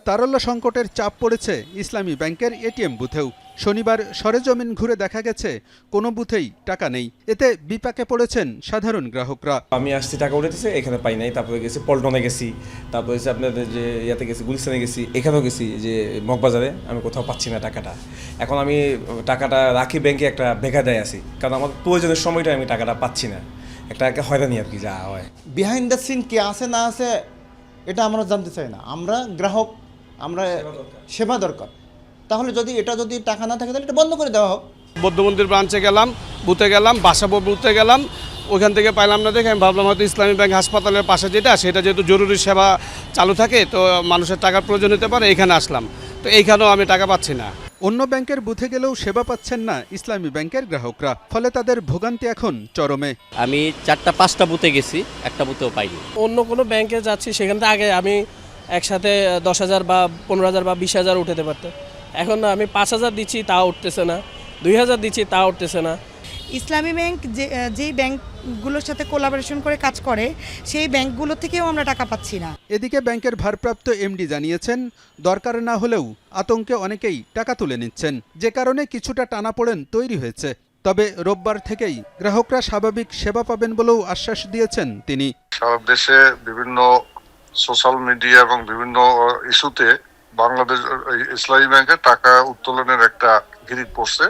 তারল্য সংকটের চাপ পড়েছে ইসলামী ব্যাংকের এটিএম বুথেও। শনিবার সরেজমিন ঘুরে দেখা গেছে কোনো বুথেই টাকা নেই। এতে বিপাকে পড়েছেন সাধারণ গ্রাহকরা। আমি আসছি টাকা উঠেছে, এখানে পাই নাই। তারপরে গেছি পল্টনে গেছি, তারপরে আপনাদের যে ইয়াতে গেছি গুলিস্তানে গেছি, এখানেও গেছি যে মগবাজারে, আমি কোথাও পাচ্ছি না টাকাটা। এখন আমি টাকাটা রাখি ব্যাংকে, একটা বেকায়দায় আছি, কারণ আমার প্রয়োজনের সময়টা আমি টাকাটা পাচ্ছি না। একটা হয়রানি আর কি যা হয়। বিহাইন্ড দ্য সিন কে আছে না আছে এটা আমরা জানতে চাই না। আমরা গ্রাহক, আমরা সেবা দরকার। তাহলে যদি টাকা না থাকে তাহলে এটা বন্ধ করে দেওয়া হোক। বৌদ্ধ মন্দির ব্রাঞ্চে গেলাম, বুথে গেলাম, বাসাবো বুথে গেলাম, ওইখান থেকে পাইলাম না দেখে আমি ভাবলাম হয়তো ইসলামী ব্যাংক হাসপাতালের পাশে সেটা যেহেতু জরুরি সেবা চালু থাকে, তো মানুষের টাকার প্রয়োজন হতে পারে, এখানে আসলাম। তো এইখানেও আমি টাকা পাচ্ছি না। অন্য ব্যাংকের বুথে গেলেও সেবা পাচ্ছেন না ইসলামী ব্যাংকের গ্রাহকরা। ফলে তাদের ভোগান্তি এখন চরমে। আমি 4-5টা বুথে গেছি, একটা বুথেও পাইনি। অন্য কোনো ব্যাংকে যাচ্ছি, সেখান থেকে আগে আমি একসাথে 10,000 বা 15,000 বা 20,000 উঠাতে পারতাম। এখন আমি 5,000 দিচ্ছি, তাও উঠতেছে না। 2,000 দিচ্ছি, তাও উঠতেছে না। ইসলামী ব্যাংক যেই ব্যাংকগুলোর সাথে কোলাবোরেশন করে কাজ করে, সেই ব্যাংকগুলো থেকেও আমরা টাকা পাচ্ছি না। এদিকে ব্যাংকের ভারপ্রাপ্ত এমডি জানিয়েছেন, দরকার না হলেও আতঙ্কে অনেকেই টাকা তুলে নিচ্ছেন, যে কারণে কিছুটা টানাপোড়েন তৈরি হয়েছে। তবে রোববার থেকেই গ্রাহকরা স্বাভাবিক সেবা পাবেন বলেও আশ্বাস দিয়েছেন তিনি। সারা দেশে বিভিন্ন সোশ্যাল মিডিয়া এবং বিভিন্ন ইস্যুতে বাংলাদেশ ইসলামী ব্যাংকে টাকা উত্তোলনের একটা হিড়িক পড়ছে।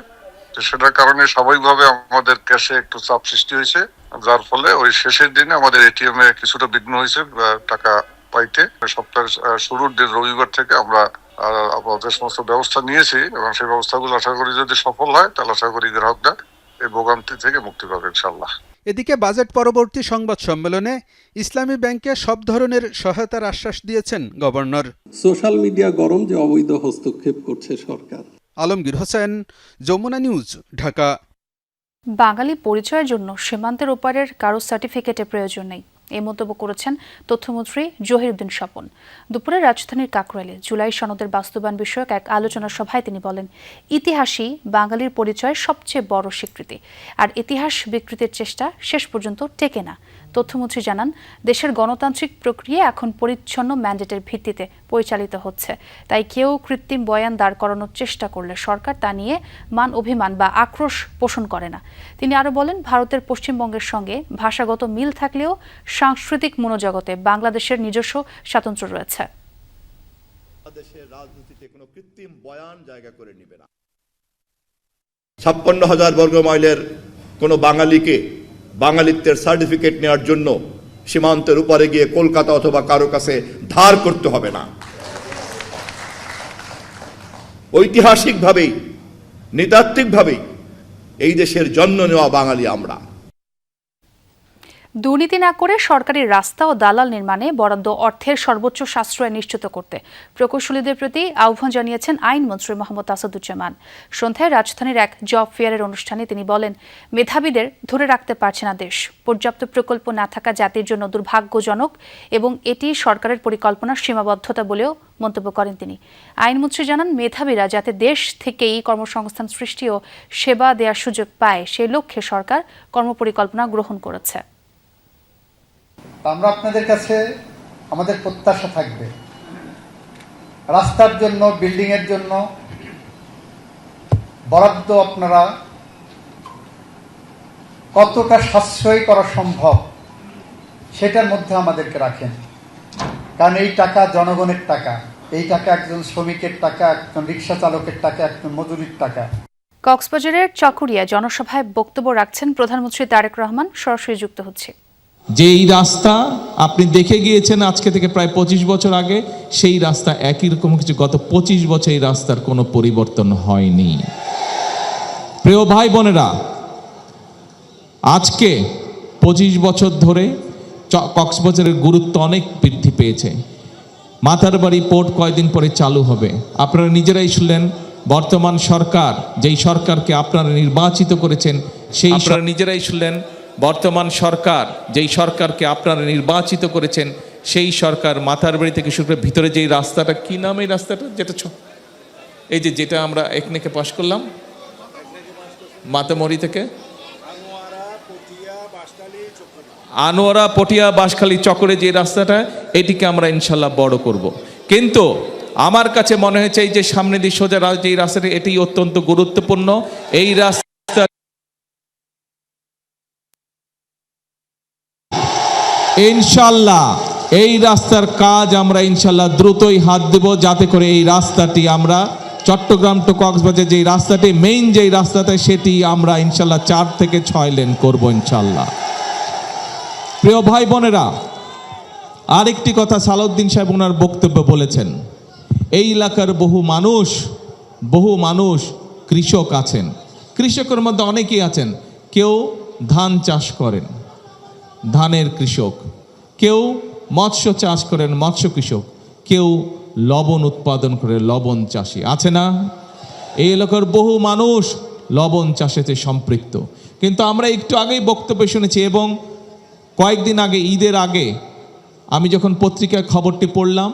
তো সেটার কারণে স্বাভাবিকভাবে আমাদের ক্যাশে একটু চাপ সৃষ্টি হয়েছে, যার ফলে ওই শেষের দিনে আমাদের এটিএম এ কিছুটা বিঘ্ন হয়েছে টাকা পাইতে। সপ্তাহের শুরুর দিন রবিবার থেকে আমরা আমাদের সমস্ত ব্যবস্থা নিয়েছি এবং সেই ব্যবস্থাগুলো আশা করি যদি সফল হয় তাহলে আশা করি গ্রাহকরা এই ভোগান্তি থেকে মুক্তি পাবে ইনশাআল্লাহ। এদিকে বাজেট পরবর্তী সংবাদ সম্মেলনে ইসলামী ব্যাংকে সব ধরনের সহায়তার আশ্বাস দিয়েছেন গভর্নর। সোশ্যাল মিডিয়া গরম যে অবৈধ হস্তক্ষেপ করছে সরকার। আলমগীর হোসেন, যমুনা নিউজ, ঢাকা। বাঙালি পরিচয়ের জন্য সীমান্তের ওপারের কারো সার্টিফিকেটের প্রয়োজন নেই। এই মন্তব্য করেছেন তথ্যমন্ত্রী জহিরুদ্দিন স্বপন। দুপুরে রাজধানীর কাকরাইলে জুলাই সনদের বাস্তবায়ন বিষয়ক এক আলোচনা সভায় তিনি বলেন, ইতিহাসই বাঙালির পরিচয়ের সবচেয়ে বড় স্বীকৃতি, আর ইতিহাস বিকৃতির চেষ্টা শেষ পর্যন্ত টেকে না। তথ্যমন্ত্রী জানান, দেশের গণতান্ত্রিক প্রক্রিয়া এখন পরিচ্ছন্ন ম্যান্ডেটের ভিত্তিতে পরিচালিত হচ্ছে, তাই কেউ কৃত্রিম বয়ান দাঁড় করানোর চেষ্টা করলে সরকার তা নিয়ে মান অভিমান বা আক্রোশ পোষণ করে না। তিনি আরও বলেন, ভারতের পশ্চিমবঙ্গের সঙ্গে ভাষাগত মিল থাকলেও সাংস্কৃতিক মনোজগতে বাংলাদেশের নিজস্ব স্বাতন্ত্র্য রয়েছে। দেশের রাজনীতিতে কোনো কৃত্রিম বয়ান জায়গা করে নেবে না। 56,000 বর্গ মাইলের কোনো বাঙালিকে বাঙালিত্বের সার্টিফিকেট নেওয়ার জন্য সীমান্তের উপরে গিয়ে কলকাতা অথবা কারো কাছে ধার করতে হবে না। ঐতিহাসিকভাবেই নৃতাত্ত্বিকভাবেই এই দেশের জন্ম নেওয়া বাঙালি আমরা। দুর্নীতি না করে সরকারি রাস্তা ও দালাল নির্মাণে বরাদ্দ অর্থের সর্বোচ্চ সাশ্রয় নিশ্চিত করতে প্রকৌশলীদের প্রতি আহ্বান জানিয়েছেন আইনমন্ত্রী মোহাম্মদ আসাদুজ্জামান। সন্ধ্যায় রাজধানীর এক জব ফেয়ারের অনুষ্ঠানে তিনি বলেন, মেধাবীদের ধরে রাখতে পারছে না দেশ। পর্যাপ্ত প্রকল্প না থাকা জাতির জন্য দুর্ভাগ্যজনক এবং এটি সরকারের পরিকল্পনার সীমাবদ্ধতা বলেও মন্তব্য করেন তিনি। আইনমন্ত্রী জানান, মেধাবীরা যাতে দেশ থেকেই কর্মসংস্থান সৃষ্টি ও সেবা দেওয়ার সুযোগ পায়, সেই লক্ষ্যে সরকার কর্মপরিকল্পনা গ্রহণ করেছে। আমরা আপনাদের কাছে আমাদের প্রত্যাশা থাকবে, রাস্তার জন্য, বিল্ডিং এর জন্য বরাদ্দ আপনারা কতটা সাশ্রয়ী করা সম্ভব সেটার মধ্যে আমাদেরকে রাখেন। কারণ এই টাকা জনগণের টাকা, এই টাকা একজন শ্রমিকের টাকা, একজন রিক্সা চালকের টাকা, একজন মজুরির টাকা। কক্সবাজারের চকরিয়া জনসভায় বক্তব্য রাখছেন প্রধানমন্ত্রী তারেক রহমান। সরাসরি যুক্ত হচ্ছে। যে এই রাস্তা আপনি দেখে গিয়েছেন আজকে থেকে প্রায় 25 বছর আগে, সেই রাস্তা একই রকম কিছু গত 25 বছর এই রাস্তার কোনো পরিবর্তন হয়নি। প্রিয় ভাই বোনেরা, আজকে 25 বছর ধরে কক্সবাজারের গুরুত্ব অনেক বৃদ্ধি পেয়েছে। মাতারবাড়ি পোর্ট কয়েকদিন পরে চালু হবে। আপনারা নিজেরাই শুনলেন, বর্তমান সরকার, যেই সরকারকে আপনারা নির্বাচিত করেছেন, সেই আপনারা নিজেরাই শুনলেন, বর্তমান সরকার, যেই সরকারকে আপনারা নির্বাচিত করেছেন, সেই সরকার মাতারবাড়ি থেকে শুরু করে ভিতরে যেই রাস্তাটা, কি নাম এই রাস্তাটা, যেটা এই যেটা আমরা একনেকে পাস করলাম মাতামরি থেকে আনোয়ারা, পটিয়া, বাঁশখালী চক্করে যে রাস্তাটা, এটিকে আমরা ইনশাল্লাহ বড় করব। কিন্তু আমার কাছে মনে হয়েছে এই যে সামনে দিয়ে সোজা যে রাস্তাটা, এটি অত্যন্ত গুরুত্বপূর্ণ। এই রাস্তা ইনশাল্লাহ, এই রাস্তার কাজ আমরা ইনশাল্লাহ দ্রুতই হাত দেব, যাতে করে এই রাস্তাটি আমরা চট্টগ্রাম টু কক্সবাজার যে রাস্তাটি, মেইন যে রাস্তাটা, সেটি আমরা ইনশাল্লাহ 4 থেকে 6 লেন করব ইনশাল্লাহ। প্রিয় ভাই বোনেরা, আরেকটি কথা সালাউদ্দিন সাহেব ওনার বক্তব্য বলেছেন, এই এলাকার বহু মানুষ কৃষক আছেন। কৃষকের মধ্যে অনেকেই আছেন, কেউ ধান চাষ করেন, ধানের কৃষক, কেউ মৎস্য চাষ করেন, মৎস্য কৃষক, কেউ লবণ উৎপাদন করে, লবণ চাষি আছে না? এই এলাকার বহু মানুষ লবণ চাষেতে সম্পৃক্ত। কিন্তু আমরা একটু আগেই বক্তব্য শুনেছি, এবং কয়েকদিন আগে, ঈদের আগে আমি যখন পত্রিকায় খবরটি পড়লাম,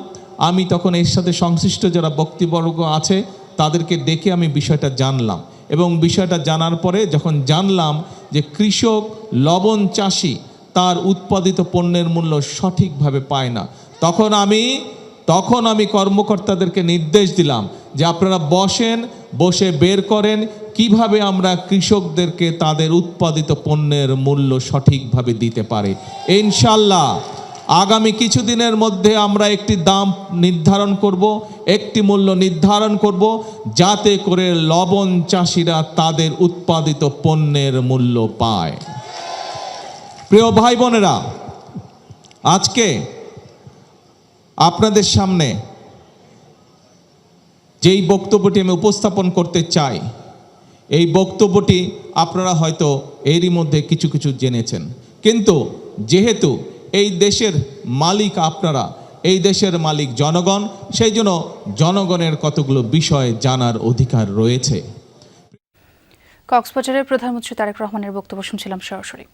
আমি তখন এর সাথে সংশ্লিষ্ট যারা বক্তব্যবর্গ আছে তাদেরকে ডেকে আমি বিষয়টা জানলাম, এবং বিষয়টা জানার পরে যখন জানলাম যে কৃষক, লবণ চাষি তার উৎপাদিত পণ্যের মূল্য সঠিকভাবে পায় না, তখন আমি কর্মকর্তাদেরকে নির্দেশ দিলাম যে আপনারা বসে বের করেন কিভাবে আমরা কৃষকদেরকে তাদের উৎপাদিত পণ্যের মূল্য সঠিকভাবে দিতে পারে। ইনশাল্লাহ আগামী কিছুদিনের মধ্যে আমরা একটি দাম নির্ধারণ করব, একটি মূল্য নির্ধারণ করব, যাতে করে লবণ চাষিরা তাদের উৎপাদিত পণ্যের মূল্য পায়। প্রিয় ভাই বোনেরা, আজকে আপনাদের সামনে যেই বক্তব্যটি আমি উপস্থাপন করতে চাই, এই বক্তব্যটি আপনারা হয়তো এরই মধ্যে কিছু কিছু জেনেছেন, কিন্তু যেহেতু এই দেশের মালিক আপনারা, এই দেশের মালিক জনগণ, সেই জন্য জনগণের কতগুলো বিষয় জানার অধিকার রয়েছে। কক্সবাজারের প্রধানমন্ত্রী তারেক রহমানের বক্তব্য শুনছিলাম সরাসরি।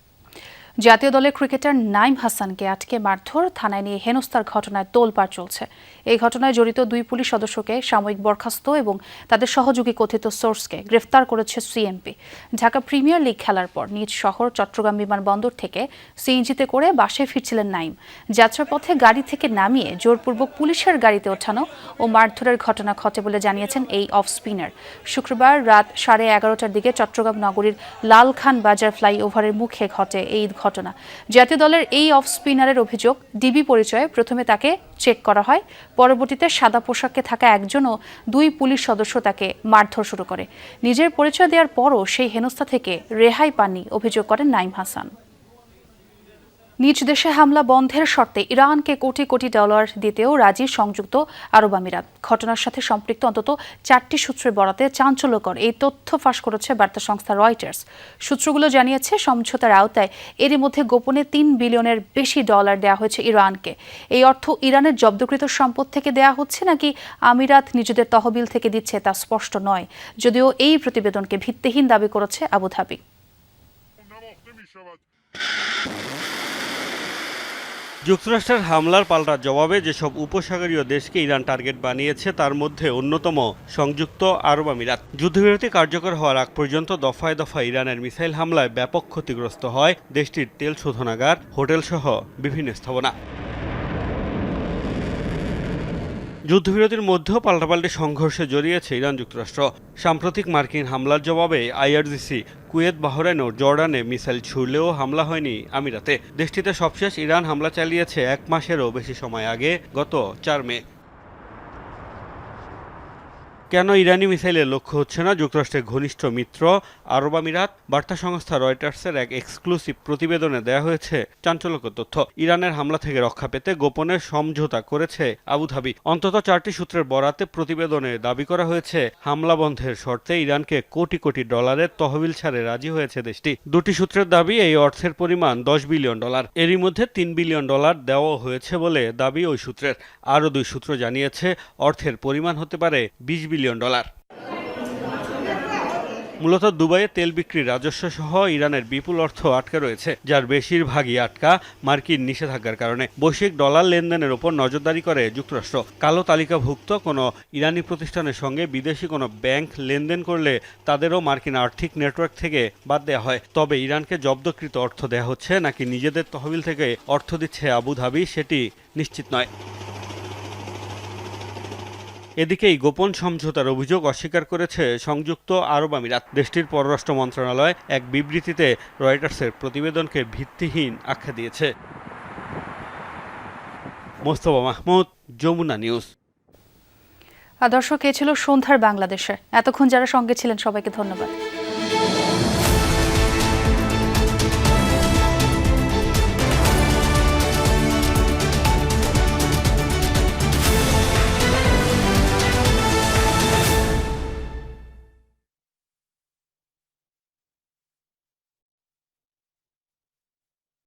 জাতীয় দলের ক্রিকেটার নাইম হাসানকে আটকে মারধর, থানায় নিয়ে হেনস্থার ঘটনায় তোলপাড় চলছে। এই ঘটনায় জড়িত 2 পুলিশ সদস্যকে সাময়িক বরখাস্ত এবং তাদের সহযোগী কথিত সোর্সকে গ্রেফতার করেছে সিএমপি। ঢাকা প্রিমিয়ার লিগ খেলার পর নিজ শহর চট্টগ্রাম বিমানবন্দর থেকে সিএনজিতে করে বাসায় ফিরছিলেন নাইম। যাত্রার পথে গাড়ি থেকে নামিয়ে জোরপূর্বক পুলিশের গাড়িতে ওঠানো ও মারধরের ঘটনা ঘটে বলে জানিয়েছেন এই অফ স্পিনার। শুক্রবার রাত 11:30টার দিকে চট্টগ্রাম নগরীর লালখান বাজার ফ্লাইওভারের মুখে ঘটে এই ঘটনা। জাতীয় দলের এই অফ স্পিনারের অভিযোগ, ডিবি পরিচয়ে প্রথমে তাকে চেক করা হয়, পরবর্তীতে সাদা পোশাকে থাকা একজন ও 2 পুলিশ সদস্য তাকে মারধর শুরু করে। নিজের পরিচয় দেওয়ার পরও সেই হেনস্থা থেকে রেহাই পাননি অভিযোগ করেন নাইম হাসান। নিজ দেশে হামলা বন্ধের শর্তে ইরানকে কোটি কোটি ডলার দিতেও রাজি সংযুক্ত আরব আমিরাত। ঘটনার সাথে সম্পৃক্ত অন্তত 4টি সূত্রের বরাতে চাঞ্চল্যকর এই তথ্য ফাঁস করেছে বার্তা সংস্থা রয়টার্স। সূত্রগুলো জানিয়েছে, সমঝোতার আওতায় এরই মধ্যে গোপনে $3 বিলিয়নের বেশি ডলার দেওয়া হয়েছে ইরানকে। এই অর্থ ইরানের জব্দকৃত সম্পদ থেকে দেয়া হচ্ছে নাকি আমিরাত নিজেদের তহবিল থেকে দিচ্ছে তা স্পষ্ট নয়, যদিও এই প্রতিবেদনকে ভিত্তিহীন দাবি করেছে আবুধাবি। যুক্তরাষ্ট্রের হামলার পাল্টা জবাবে যেসব উপসাগরীয় দেশকে ইরান টার্গেট বানিয়েছে তার মধ্যে অন্যতম সংযুক্ত আরব আমিরাত। যুদ্ধবিরতি কার্যকর হওয়ার আগ পর্যন্ত দফায় দফায় ইরানের মিসাইল হামলায় ব্যাপক ক্ষতিগ্রস্ত হয় দেশটির তেল শোধনাগার, হোটেলসহ বিভিন্ন স্থাপনা। যুদ্ধবিরতির মধ্যেও পাল্টাপাল্টি সংঘর্ষে জড়িয়েছে ইরান যুক্তরাষ্ট্র। সাম্প্রতিক মার্কিন হামলার জবাবে আইআরজিসি কুয়েত, বাহরাইন ও জর্ডানে মিসাইল ছুড়লেও হামলা হয়নি আমিরাতে। দেশটিতে সবশেষ ইরান হামলা চালিয়েছে 1 মাসেরও বেশি সময় আগে, গত 4 মে। কেন ইরানি মিসাইলের লক্ষ্য হচ্ছে না যুক্তরাষ্ট্রের ঘনিষ্ঠ মিত্র আরব আমিরাত? বার্তা সংস্থা রয়টার্সের এক এক্সক্লুসিভ প্রতিবেদনে দেয়া হয়েছে চাঞ্চল্যকর তথ্য। ইরানের হামলা থেকে রক্ষা পেতে গোপনে সমঝোতা করেছে আবুধাবি। অন্তত 4টি সূত্রের বরাতে প্রতিবেদনে দাবি করা হয়েছে, হামলা বন্ধের শর্তে ইরানকে কোটি কোটি ডলারের তহবিল ছাড়ে রাজি হয়েছে দেশটি। 2টি সূত্রের দাবি, এই অর্থের পরিমাণ $10 বিলিয়ন। এরই মধ্যে $3 বিলিয়ন দেওয়া হয়েছে বলে দাবি ওই সূত্রের। আরও 2 সূত্র জানিয়েছে, অর্থের পরিমাণ হতে পারে $20 বিলিয়ন। মূলত দুবাইয়ে তেল বিক্রির রাজস্ব সহ ইরানের বিপুল অর্থ আটকে রয়েছে, যার বেশিরভাগই আটকা মার্কিন নিষেধাজ্ঞার কারণে। বৈশ্বিক ডলার লেনদেনের ওপর নজরদারি করে যুক্তরাষ্ট্র। কালো তালিকাভুক্ত কোনো ইরানি প্রতিষ্ঠানের সঙ্গে বিদেশি কোনো ব্যাংক লেনদেন করলে তাদেরও মার্কিন আর্থিক নেটওয়ার্ক থেকে বাদ দেওয়া হয়। তবে ইরানকে জব্দকৃত অর্থ দেওয়া হচ্ছে নাকি নিজেদের তহবিল থেকে অর্থ দিচ্ছে আবুধাবি, সেটি নিশ্চিত নয়। এদিকে এই গোপন সমঝোতার অভিযোগ অস্বীকার করেছে সংযুক্ত আরব আমিরাত। দেশটির পররাষ্ট্র মন্ত্রণালয় এক বিবৃতিতে রয়টার্সের প্রতিবেদনকে ভিত্তিহীন আখ্যা দিয়েছে। মোস্তফা মাহমুদ, যমুনা নিউজ। দর্শক, এ ছিল সন্ধ্যার বাংলাদেশে। এতক্ষণ যারা সঙ্গে ছিলেন সবাইকে ধন্যবাদ।